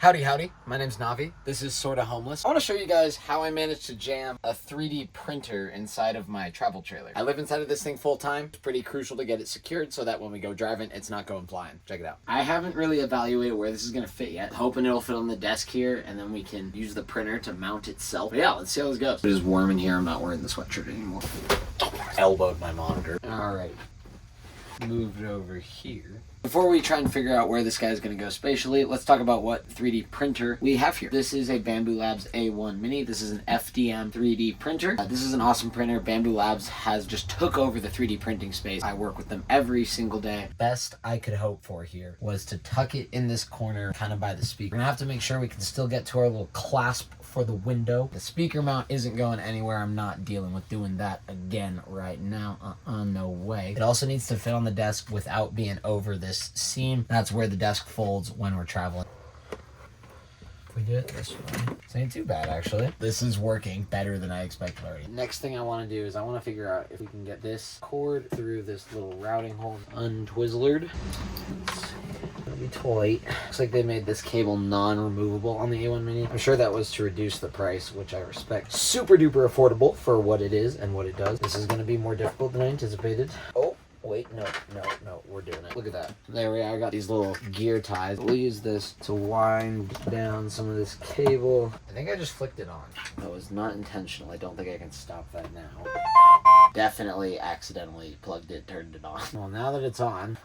Howdy, my name's Navi. This is Sorta-Homeless. I want to show you guys how I managed to jam a 3D printer inside of my travel trailer. I live inside of this thing full time. It's pretty crucial to get it secured so that when we go driving, it's not going flying. Check it out. I haven't really evaluated where this is going to fit yet. Hoping it'll fit on the desk here and then we can use the printer to mount itself. But yeah, let's see how this goes. It is warm in here. I'm not wearing the sweatshirt anymore. Elbowed my monitor. All right. Moved over here. Before we try and figure out where this guy is going to go spatially, let's talk about what 3D printer we have here. This is a Bambu Labs A1 Mini. This is an FDM 3D printer. This is an awesome printer. Bambu Labs has just took over the 3D printing space. I work with them every single day. Best I could hope for here was to tuck it in this corner, kind of by the speaker. We're going to have to make sure we can still get to our little clasp for the window. The speaker mount isn't going anywhere. I'm not dealing with doing that again right now. No way. It also needs to fit on the desk without being over this seam. That's where the desk folds when we're traveling. If we do it this way, this ain't too bad actually. This is working better than I expected already. Next thing I want to do is I want to figure out if we can get this cord through this little routing hole untwizzlered. Let's see. It'll be tight. Looks like they made this cable non-removable on the A1 Mini. I'm sure that was to reduce the price, which I respect. Super duper affordable for what it is and what it does. This is going to be more difficult than I anticipated. Oh. Wait, no, we're doing it. Look at that. There we are. I got these little gear ties. We'll use this to wind down some of this cable. I think I just flicked it on. That was not intentional. I don't think I can stop that now. Definitely accidentally plugged it, turned it on. Well, now that it's on,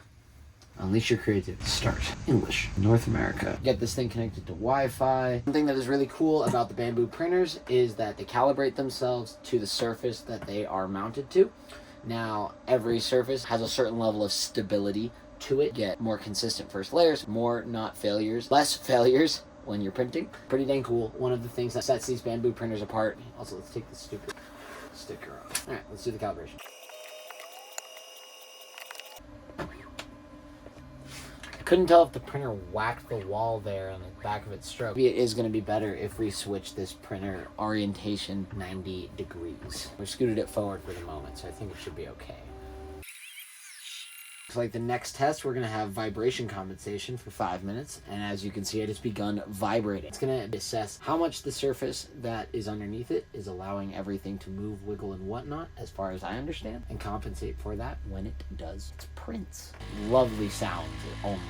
unleash your creativity. Start. English. North America. Get this thing connected to Wi-Fi. One thing that is really cool about the Bambu printers is that they calibrate themselves to the surface that they are mounted to. Now, every surface has a certain level of stability to it. Get more consistent first layers, more not failures, less failures when you're printing. Pretty dang cool. One of the things that sets these Bambu printers apart. Also, let's take this stupid sticker off. All right, let's do the calibration. Couldn't tell if the printer whacked the wall there on the back of its stroke. Maybe it is going to be better if we switch this printer orientation 90 degrees. We scooted it forward for the moment, so I think it should be okay. So like the next test, we're going to have vibration compensation for 5 minutes. And as you can see, it has begun vibrating. It's going to assess how much the surface that is underneath it is allowing everything to move, wiggle, and whatnot, as far as I understand, and compensate for that when it does its prints. Lovely sounds only.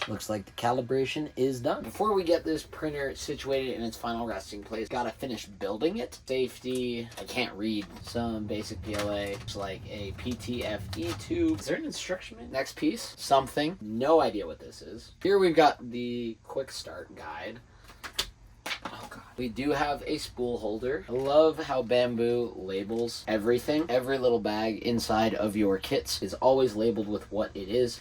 Looks like the calibration is done. Before we get this printer situated in its final resting place, gotta finish building it. Safety, I can't read. Some basic PLA. Looks like a PTFE tube. Is there an instruction manual? Next piece, something. No idea what this is. Here we've got the quick start guide. Oh god. We do have a spool holder. I love how Bambu labels everything. Every little bag inside of your kits is always labeled with what it is.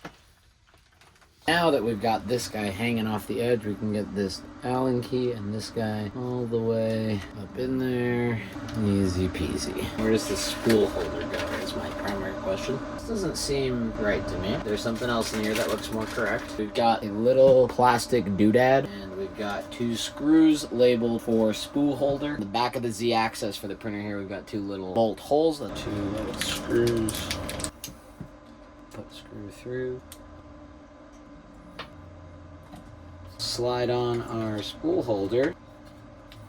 Now that we've got this guy hanging off the edge, we can get this Allen key and this guy all the way up in there. Easy peasy. Where does the spool holder go is my primary question. This doesn't seem right to me. There's something else in here that looks more correct. We've got a little plastic doodad, and we've got 2 screws labeled for spool holder. The back of the Z-axis for the printer here, we've got 2 little bolt holes, the 2 little screws. Put the screw through. Slide on our spool holder.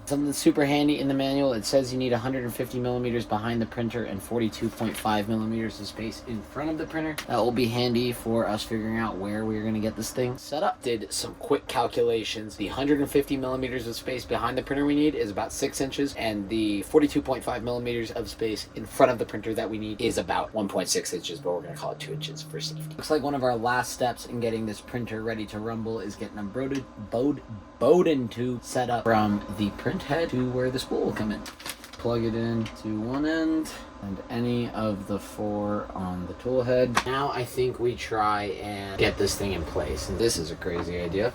Something that's super handy in the manual, it says you need 150 millimeters behind the printer and 42.5 millimeters of space in front of the printer. That will be handy for us figuring out where we're going to get this thing set up. Did some quick calculations. The 150 millimeters of space behind the printer we need is about 6 inches, and the 42.5 millimeters of space in front of the printer that we need is about 1.6 inches, but we're going to call it 2 inches for safety. Looks like one of our last steps in getting this printer ready to rumble is getting a Bowden tube set up from the print head to where the spool will come in. Plug it in to one end and any of the 4 on the tool head. Now I think we try and get this thing in place. And this is a crazy idea.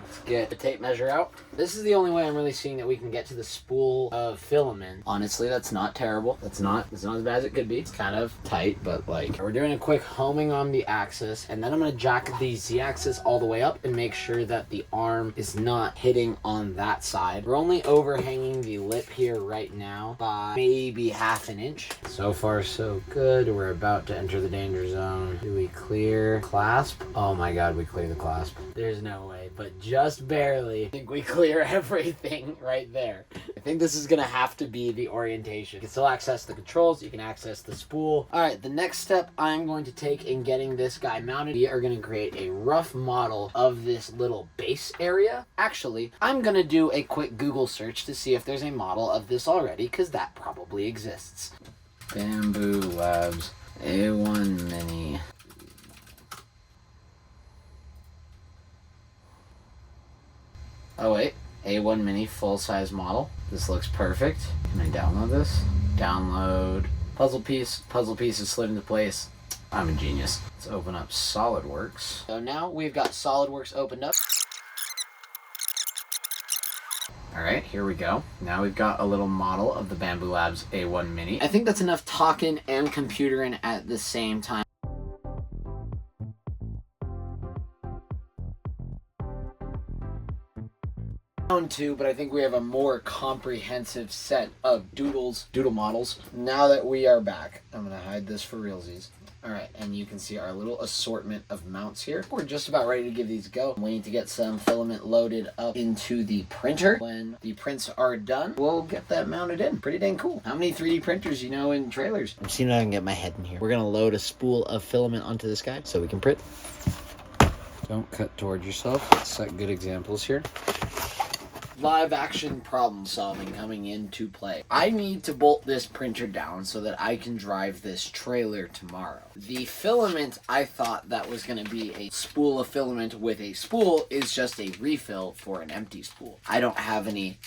Let's get the tape measure out. This is the only way I'm really seeing that we can get to the spool of filament. Honestly, that's not terrible. It's not as bad as it could be. It's kind of tight, but like, we're doing a quick homing on the axis, and then I'm gonna jack the Z-axis all the way up and make sure that the arm is not hitting on that side. We're only overhanging the lip here right now by maybe half an inch. So far, so good. We're about to enter the danger zone. Do we clear clasp? Oh my God, we clear the clasp. There's no way, but just barely. I think we clear everything right there. I think this is gonna have to be the orientation. You can still access the controls, you can access the spool. All right, the next step I'm going to take in getting this guy mounted, we are gonna create a rough model of this little base area. Actually, I'm gonna do a quick Google search to see if there's a model of this already, because that probably exists. Bamboo Labs A1 Mini. Oh wait, A1 Mini full-size model. This looks perfect. Can I download this? Download. Puzzle piece. Puzzle piece is slid into place. I'm a genius. Let's open up SolidWorks. So now we've got SolidWorks opened up. All right, here we go. Now we've got a little model of the Bamboo Labs A1 Mini. I think that's enough talking and computering at the same time. Too, but I think we have a more comprehensive set of doodle models. Now that we are back, I'm gonna hide this for realsies. All right, and you can see our little assortment of mounts here. We're just about ready to give these a go. I'm waiting to get some filament loaded up into the printer. When the prints are done, we'll get that mounted in. Pretty dang cool. How many 3D printers you know in trailers? I'm seeing if I can get my head in here. We're gonna load a spool of filament onto this guy so we can print. Don't cut towards yourself. Let's set good examples here. Live action problem solving coming into play. I need to bolt this printer down so that I can drive this trailer tomorrow. The filament I thought that was going to be a spool of filament with a spool is just a refill for an empty spool. I don't have any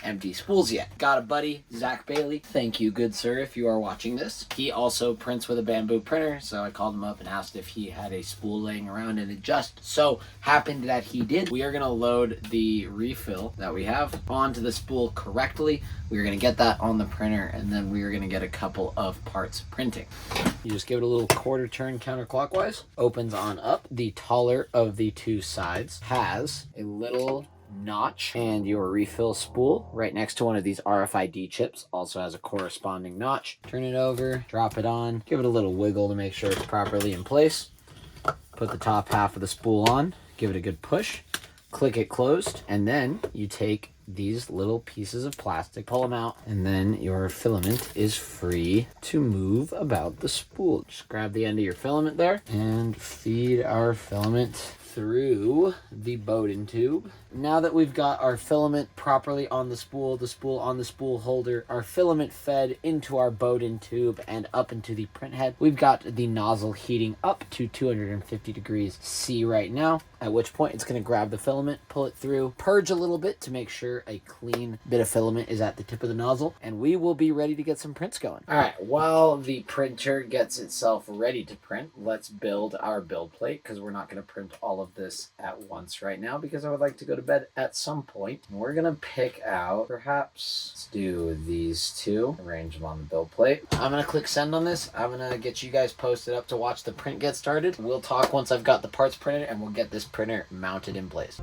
empty spools yet. Got a buddy, Zach Bailey. Thank you, good sir, if you are watching this. He also prints with a bamboo printer, so I called him up and asked if he had a spool laying around, and it just so happened that he did. We are going to load the refill that we have onto the spool correctly. We're going to get that on the printer, and then we are going to get a couple of parts printing. You just give it a little quarter turn counterclockwise. Opens on up. The taller of the two sides has a little notch, and your refill spool right next to one of these RFID chips also has a corresponding notch. Turn it over, drop it on, give it a little wiggle to make sure it's properly in place. Put the top half of the spool on, give it a good push, click it closed, and then you take these little pieces of plastic, pull them out, and then your filament is free to move about the spool. Just grab the end of your filament there and feed our filament through the Bowden tube. Now that we've got our filament properly on the spool on the spool holder, our filament fed into our Bowden tube and up into the print head, we've got the nozzle heating up to 250 degrees C right now, at which point it's going to grab the filament, pull it through, purge a little bit to make sure a clean bit of filament is at the tip of the nozzle, and we will be ready to get some prints going. All right, while the printer gets itself ready to print, let's build our build plate, because we're not going to print all of this at once right now, because I would like to go to bed at some point. We're gonna pick out, perhaps, let's do these two, arrange them on the build plate. I'm gonna click send on this. I'm gonna get you guys posted up to watch the print get started. We'll talk once I've got the parts printed, and we'll get this printer mounted in place.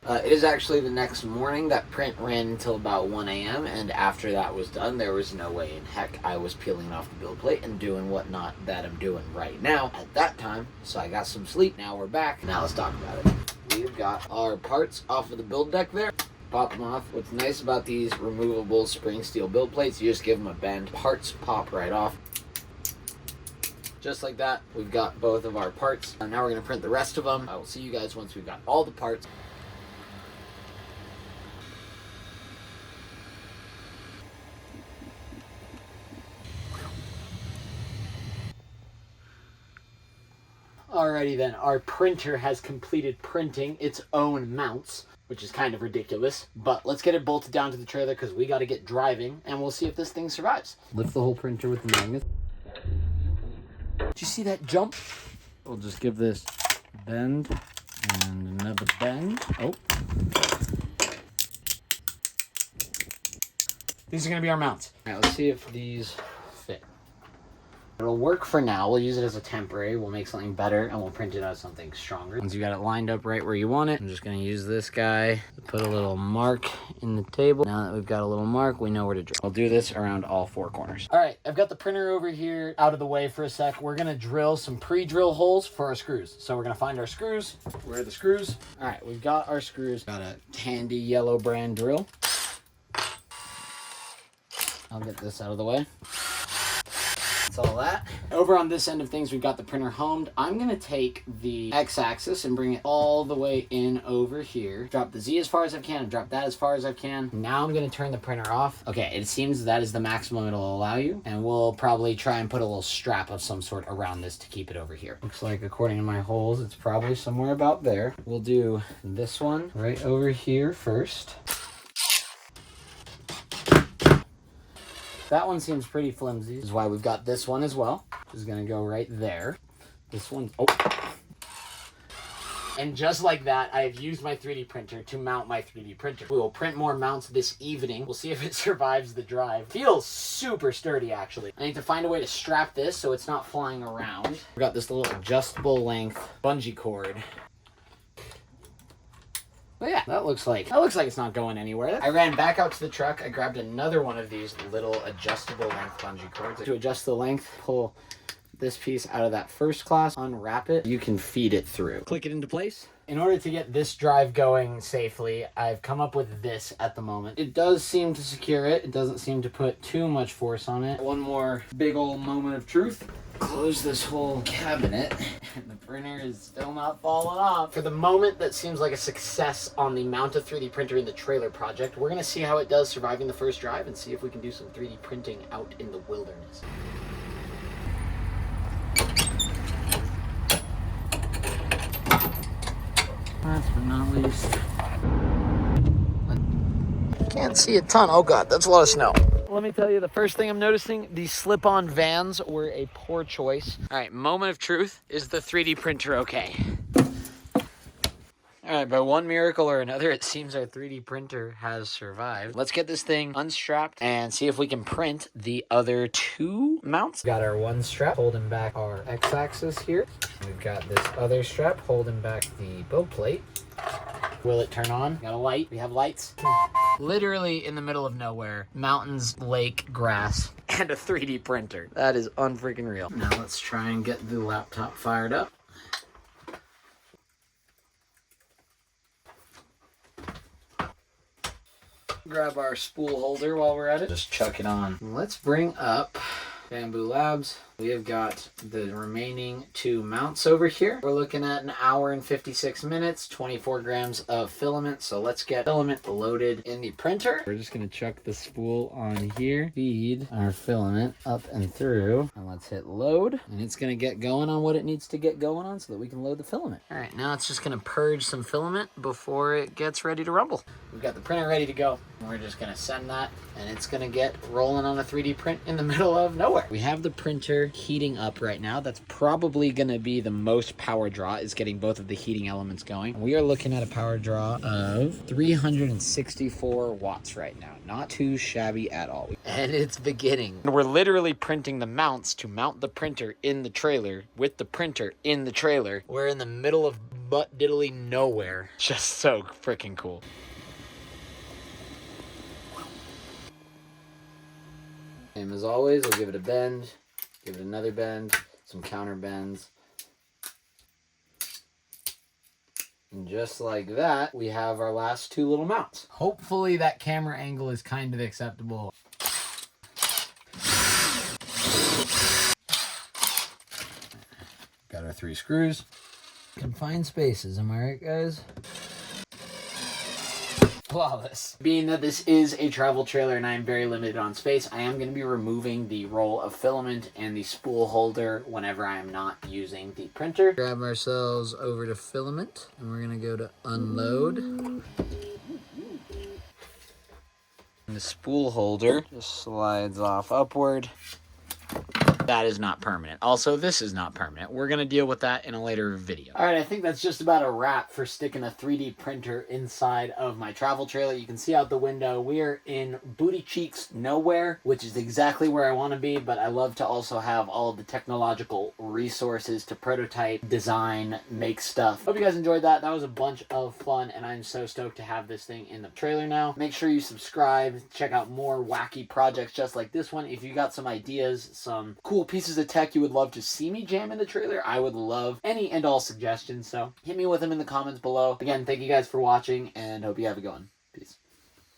It is actually the next morning. That print ran until about 1 a.m. and after that was done, there was no way in heck I was peeling off the build plate and doing whatnot that I'm doing right now at that time. So I got some sleep. Now we're back. Now let's talk about it. We've got our parts off of the build deck there. Pop them off. What's nice about these removable spring steel build plates, you just give them a bend. Parts pop right off. Just like that, we've got both of our parts. And now we're going to print the rest of them. I will see you guys once we've got all the parts. Alrighty then, our printer has completed printing its own mounts, which is kind of ridiculous, but let's get it bolted down to the trailer because we got to get driving, and we'll see if this thing survives. Lift the whole printer with the magnet. Did you see that jump? We'll just give this a bend and another bend. Oh. These are gonna be our mounts. All right, let's see if these fit. It'll work for now. We'll use it as a temporary. We'll make something better and we'll print it as something stronger. Once you got it lined up right where you want it, I'm just gonna use this guy to put a little mark in the table. Now that we've got a little mark, we know where to drill. I'll do this around all 4 corners. All right, I've got the printer over here out of the way for a sec. We're gonna drill some pre-drill holes for our screws. So we're gonna find our screws. Where are the screws? All right, we've got our screws. Got a handy yellow brand drill. I'll get this out of the way. That's all that. Over on this end of things, we've got the printer homed. I'm gonna take the x-axis and bring it all the way in over here. Drop the Z as far as I can, and drop that as far as I can. Now I'm gonna turn the printer off. Okay, it seems that is the maximum it'll allow you, and we'll probably try and put a little strap of some sort around this to keep it over here. Looks like, according to my holes, it's probably somewhere about there. We'll do this one right over here first. That one seems pretty flimsy. This is why we've got this one as well. Which is gonna go right there. This one, oh. And just like that, I have used my 3D printer to mount my 3D printer. We will print more mounts this evening. We'll see if it survives the drive. Feels super sturdy, actually. I need to find a way to strap this so it's not flying around. We've got this little adjustable length bungee cord. But yeah, that looks like it's not going anywhere. I ran back out to the truck. I grabbed another one of these little adjustable length bungee cords. To adjust the length, pull this piece out of that first class, unwrap it. You can feed it through. Click it into place. In order to get this drive going safely, I've come up with this at the moment. It does seem to secure it. It doesn't seem to put too much force on it. One more big old moment of truth. Close this whole cabinet, and the printer is still not falling off. For the moment, that seems like a success on the mount a 3D printer in the trailer project. We're gonna see how it does surviving the first drive and see if we can do some 3D printing out in the wilderness. Last but not least, can't see a ton. Oh God, that's a lot of snow. Let me tell you, the first thing I'm noticing, these slip-on vans were a poor choice. All right, moment of truth. Is the 3D printer okay? All right, by one miracle or another, it seems our 3D printer has survived. Let's get this thing unstrapped and see if we can print the other 2 mounts. Got our one strap holding back our x-axis here. We've got this other strap holding back the build plate. Will it turn on? Got a light. We have lights. Literally in the middle of nowhere. Mountains, lake, grass, and a 3D printer. That is unfreaking real. Now let's try and get the laptop fired up. Grab our spool holder while we're at it. Just chuck it on. Let's bring up Bamboo Labs. We have got the remaining 2 mounts over here. We're looking at 1 hour and 56 minutes, 24 grams of filament. So let's get filament loaded in the printer. We're just gonna chuck the spool on here, feed our filament up and through, and let's hit load. And it's gonna get going on what it needs to get going on so that we can load the filament. All right, now it's just gonna purge some filament before it gets ready to rumble. We've got the printer ready to go. We're just gonna send that, and it's gonna get rolling on a 3D print in the middle of nowhere. We have the printer heating up right now. That's probably going to be the most power draw, is getting both of the heating elements going. We are looking at a power draw of 364 watts right now. Not too shabby at all. And it's beginning. We're literally printing the mounts to mount the printer in the trailer with the printer in the trailer. We're in the middle of butt diddly nowhere. Just so freaking cool. And as always, we'll give it a bend. Give it another bend, some counter bends. And just like that, we have our last 2 little mounts. Hopefully that camera angle is kind of acceptable. Got our 3 screws. Confined spaces, am I right, guys? Flawless. Being that this is a travel trailer and I am very limited on space, I am going to be removing the roll of filament and the spool holder whenever I am not using the printer. Grab ourselves over to filament, and we're going to go to unload. And the spool holder just slides off upward. that is not permanent. Also, this is not permanent. We're going to deal with that in a later video. All right, I think that's just about a wrap for sticking a 3D printer inside of my travel trailer. You can see out the window, we are in booty cheeks nowhere, which is exactly where I want to be, but I love to also have all of the technological resources to prototype, design, make stuff. Hope you guys enjoyed that. That was a bunch of fun, and I'm so stoked to have this thing in the trailer now. Make sure you subscribe, check out more wacky projects just like this one. If you got some ideas, some cool pieces of tech you would love to see me jam in the trailer, I would love any and all suggestions, so hit me with them in the comments below. Again, thank you guys for watching, and hope you have a good one. Peace.